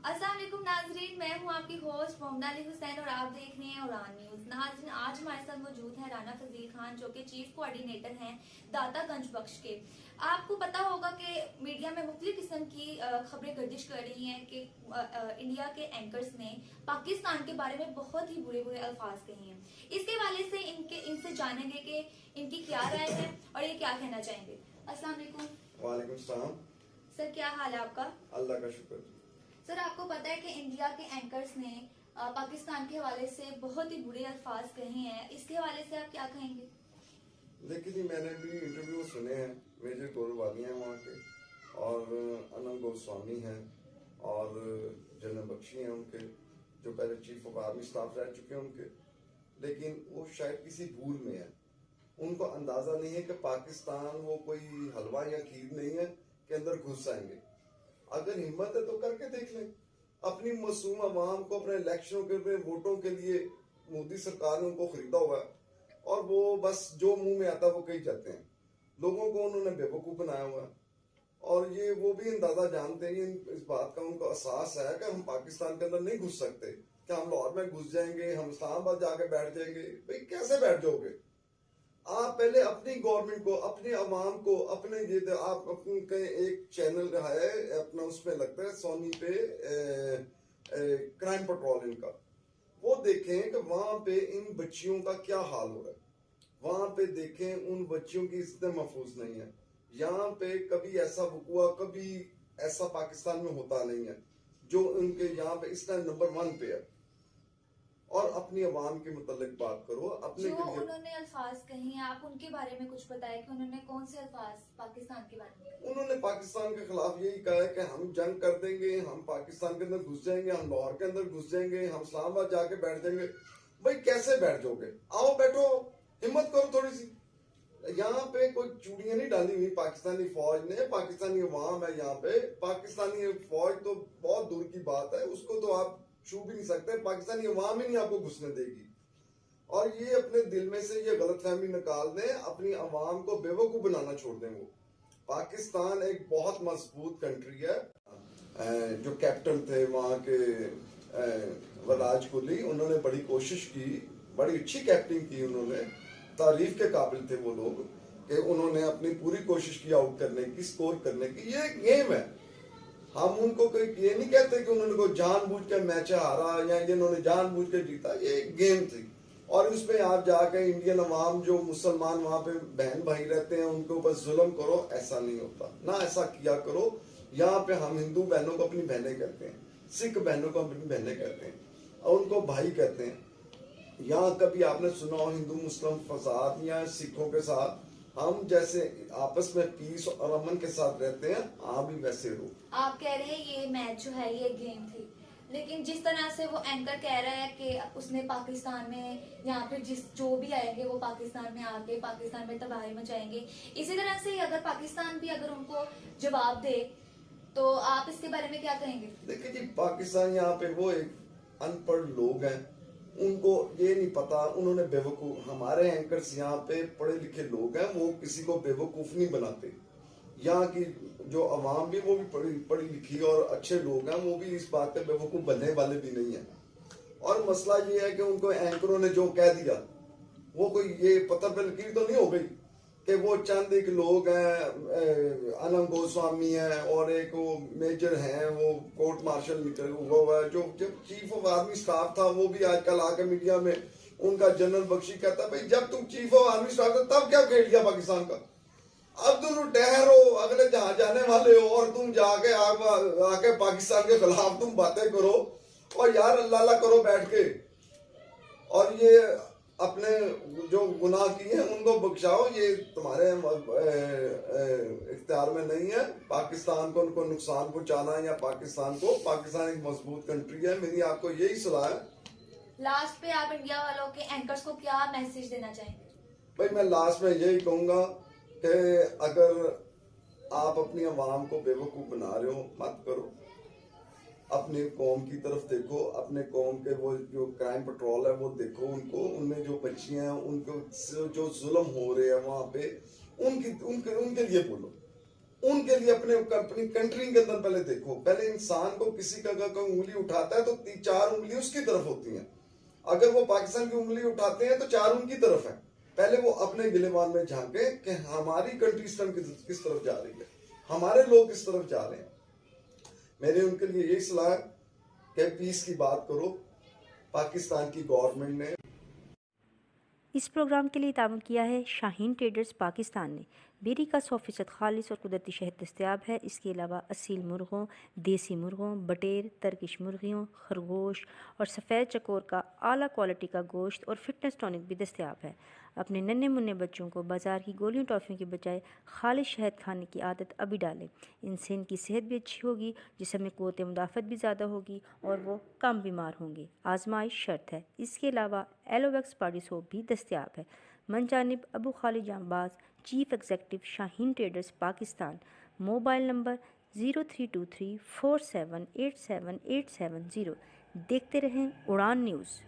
अस्सलाम वालेकुम नाजरीन, मैं हूं आपकी होस्ट मोहम्मद अली हुसैन और आप देख रहे हैं उड़ान न्यूज। नाजरीन, आज हमारे साथ मौजूद है राना फजील खान जो कि चीफ कोऑर्डिनेटर हैं दातागंज बख्श के। आपको पता होगा कि मीडिया में मुख्तलिफ किस्म की खबरें गर्दिश कर रही हैं कि इंडिया के एंकर्स ने पाकिस्तान के बारे में बहुत ही बुरे बुरे अल्फाज कहे हैं। इसके हवाले से इनसे जानेंगे कि इनकी क्या राय है और ये क्या कहना चाहेंगे। अस्सलाम वालेकुम। वालेकुम सलाम। सर, क्या हाल है आपका? अल्लाह का शुक्र। सर, आपको पता है कि इंडिया के एंकर्स ने पाकिस्तान के हवाले से बहुत ही बुरे अल्फाज कहे हैं। इसके हवाले से आप क्या कहेंगे? देखिए जी, मैंने भी इंटरव्यू सुने हैं। मेजर गोरवानी हैं वहाँ के, और अनंत गोस्वामी हैं, और जनरल बख्शी हैं उनके, जो पहले चीफ ऑफ आर्मी स्टाफ रह चुके हैं उनके। लेकिन वो शायद किसी भूल में है। उनको अंदाजा नहीं है कि पाकिस्तान वो कोई हलवा या खीर नहीं है कि अंदर घुस जाएंगे। अगर हिम्मत है तो करके देख लें। अपनी मासूम आवाम को अपने इलेक्शनों के अपने वोटों के लिए मोदी सरकार ने उनको खरीदा हुआ है, और वो बस जो मुंह में आता है वो कही जाते हैं। लोगों को उन्होंने बेवकूफ बनाया हुआ है, और ये वो भी अंदाजा जानते हैं, इस बात का उनको एहसास है कि हम पाकिस्तान के अंदर नहीं घुस सकते। क्या हम लाहौर में घुस जाएंगे, हम इस्लामाबाद जाके बैठ जाएंगे? भाई कैसे बैठ जाओगे? आप पहले अपनी गवर्नमेंट को, अपने अवाम को, अपने ये आप अपने एक चैनल रहा है अपना, उसमें लगता है सोनी पे क्राइम पेट्रोल इनका, वो देखें कि वहां पे इन बच्चियों का क्या हाल हो रहा है। वहां पे देखें उन बच्चियों की इज्जत महफूज नहीं है। यहाँ पे कभी ऐसा वकुआ, कभी ऐसा पाकिस्तान में होता नहीं है जो उनके यहाँ पे इस टाइम नंबर 1 पे है। और अपनी आवाम के मुतालिक बात करो, अपने जो के लिए। उन्होंने अल्फाज कहे हैं, आप उनके बारे में कुछ बताएं कि उन्होंने कौन से अल्फाज पाकिस्तान के बारे में? उन्होंने पाकिस्तान के खिलाफ यही कहा है कि हम जंग कर देंगे, हम पाकिस्तान के अंदर घुस जाएंगे, हम लाहौर के अंदर घुस जाएंगे, हम इस्लामाबाद जाके बैठ जाएंगे। भाई कैसे बैठ जाओगे? आओ बैठो, हिम्मत करो थोड़ी सी। यहाँ पे कोई चूड़ियां नहीं डाली हुई पाकिस्तानी फौज ने, पाकिस्तानी अवाम है यहाँ पे। पाकिस्तानी फौज तो बहुत दूर की बात है, उसको तो आप छू भी नहीं सकते। पाकिस्तानी अवाम ही नहीं आपको घुसने देगी। और ये अपने दिल में से ये गलतफहमी निकाल दें, अपनी अवाम को बेवकूफ बनाना छोड़ दें। वो पाकिस्तान एक बहुत मजबूत कंट्री है। जो कैप्टन थे वहाँ के वराज कुली, उन्होंने बड़ी कोशिश की, बड़ी अच्छी कैप्टनिंग की उन्होंने। तारीफ के काबिल थे वो लोग कि उन्होंने अपनी पूरी कोशिश की आउट करने की, स्कोर करने की। ये गेम है। हम उनको कोई ये नहीं कहते कि उन्होंने कोई जानबूझ के मैच हारा या इन्होंने जानबूझ के जीता। ये गेम थी, और उसमें आप जाके इंडियन अवाम जो मुसलमान वहां पे बहन भाई रहते हैं उनके ऊपर जुल्म करो, ऐसा नहीं होता ना। ऐसा किया करो। यहाँ पे हम हिंदू बहनों को अपनी बहनें कहते हैं, सिख बहनों को अपनी बहनें कहते हैं, और उनको भाई कहते हैं। यहाँ कभी आपने सुना हो हिंदू मुस्लिम फसाद या सिखों के साथ? हम जैसे आपस में पीस और अमन के साथ रहते हैं, आप भी वैसे रहो। आप कह रहे हैं ये मैच जो है ये गेम थी, लेकिन जिस तरह से वो एंकर कह रहा है कि उसने पाकिस्तान में या फिर जो भी आएंगे वो पाकिस्तान में आके पाकिस्तान में तबाही मचाएंगे, इसी तरह से अगर पाकिस्तान भी अगर उनको जवाब दे तो आप इसके बारे में क्या कहेंगे? देखिए जी, पाकिस्तान यहाँ पे वो एक अनपढ़ लोग हैं, उनको ये नहीं पता। उन्होंने बेवकूफ, हमारे एंकर्स यहाँ पे पढ़े लिखे लोग हैं, वो किसी को बेवकूफ नहीं बनाते। यहाँ की जो अवाम भी वो भी पढ़ी लिखी और अच्छे लोग हैं, वो भी इस बात पे बेवकूफ बनने वाले भी नहीं है। और मसला ये है कि उनको एंकरों ने जो कह दिया, वो कोई ये पत्थर पे लकीर तो नहीं हो गई कि वो चंद एक लोग हैं, अनंत गोस्वामी है और एक वो मेजर हैं, वो कोर्ट मार्शल निकल हुआ है, जो जब चीफ ऑफ आर्मी स्टाफ था वो भी आजकल आके मीडिया में उनका जनरल बख्शी कहता, भाई जब तुम चीफ ऑफ आर्मी स्टाफ था तब क्या खेल लिया पाकिस्तान का? अब तुम ठहरो, अगले जहां जाने वाले हो, और तुम जाके आके पाकिस्तान के खिलाफ तुम बातें करो, और यार अल्लाह अल्लाह करो बैठ के। और ये अपने जो गुनाह किए हैं उनको बख्शाओ, ये तुम्हारे इख्तियार में नहीं है। पाकिस्तान को उनको नुकसान पहुंचाना या पाकिस्तान एक मजबूत कंट्री है। मेरी आपको यही सलाह है। लास्ट पे आप इंडिया वालों के एंकर्स को क्या मैसेज देना चाहेंगे? भाई मैं लास्ट में यही कहूंगा कि अगर आप अपनी आवाम को बेवकूफ बना रहे हो, मत करो। अपने कौम की तरफ देखो, अपने कौम के वो जो क्राइम पेट्रोल है वो देखो, उनको, उनमें जो बच्चियां हैं उनको जो जुल्म हो रहे हैं वहां पे, उनके लिए बोलो, उनके लिए अपनी कंट्री के अंदर पहले देखो। पहले इंसान को किसी का अगर कोई उंगली उठाता है तो 4 उंगली उसकी तरफ होती हैं। अगर वो पाकिस्तान की उंगली उठाते हैं तो 4 उनकी तरफ है। पहले वो अपने गिलेबान में झांके कि हमारी कंट्री इस टाइम किस तरफ जा रही है, हमारे लोग किस तरफ जा रहे हैं। मेरे उनके लिए यही सलाह है कि पीस की बात करो। पाकिस्तान की गवर्नमेंट ने इस प्रोग्राम के लिए ताउन किया है शाहीन ट्रेडर्स पाकिस्तान ने। बेरी का 100% खालिश और कुदरती शहद दस्तयाब है। इसके अलावा असील मुर्गों, देसी मुर्गों, बटेर, तर्किश मुर्गियों, खरगोश और सफ़ेद चकोर का आला क्वालिटी का गोश्त और फिटनेस टॉनिक भी दस्तयाब है। अपने नन्हे मुन्ने बच्चों को बाज़ार की गोलियों टॉफ़ियों के बजाय खालिश शहद खाने की आदत अभी डालें। इनसे इनकी सेहत भी अच्छी होगी, जिसम में क़ुव्वत मुदाफ़त भी ज़्यादा होगी और वो कम बीमार होंगे। आजमाइश शर्त है। इसके अलावा एलोवेक्स बॉडी सोप भी दस्तयाब है। मनजानिब अबू खालिद जांबाज, chief executive Shaheen traders Pakistan. Mobile number 032347878770। देखते रहें उड़ान न्यूज़।